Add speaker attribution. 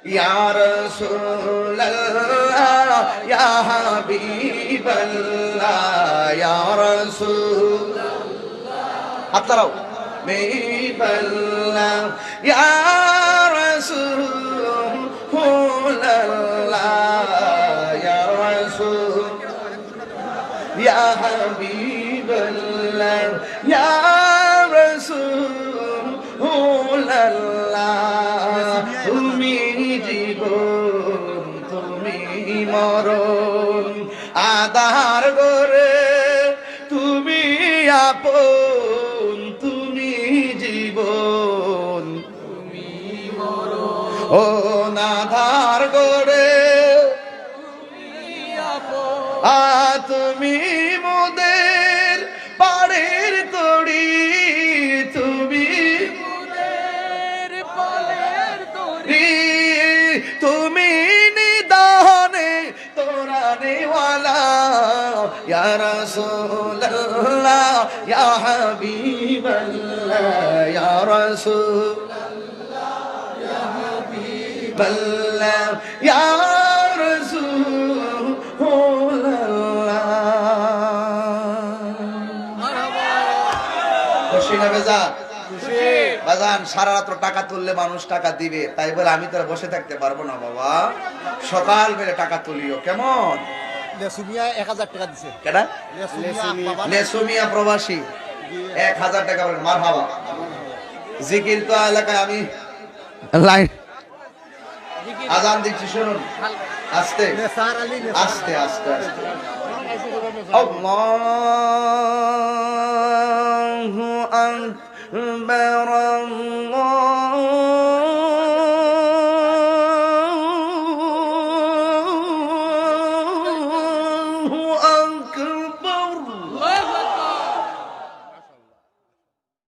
Speaker 1: ইয়া রাসূলুল্লাহ ইয়া হাবিবাল্লাহ ইয়া রাসূলুল্লাহ আপনারাও হাবিবাল্লাহ ইয়া রাসূলুল্লাহ ইয়া রাসূল ইয়া হাবিবাল্লাহ ইয়া রাসূলুল্লাহ তুমি জীবন তুমি মরণ আধার গরে তুমি আপন তুমি জীবন তুমি মরণ ও আধার গরে তুমি মোদের পাড়ের তড়ি তুমি মোদের পাড়ের তড়ি তুমি নিদানে তোরানেওয়ালা ইয়া রাসূলুল্লাহ ইয়া হাবিবাল্লাহ ইয়া রাসূলুল্লাহ ইয়া হাবিবাল্লাহ ইয়া বাজান সারা রাত টাকা তুললে মানুষ টাকা দিবে তাই বলে আমি তো বসে থাকতে পারবো না বাবা সকাল বেলা টাকা তুলিও কেমন
Speaker 2: লেসুমিয়া 1000 টাকা দিছে
Speaker 1: কেডা লেসুমিয়া প্রবাসী 1000 টাকা বলেন মারহাবা জিকির তো এলাকায় আমি লাইন আজান দিচ্ছি শুনুন আস্তে আস্তে আস্তে আস্তে আল্লাহু আকবার আল্লাহু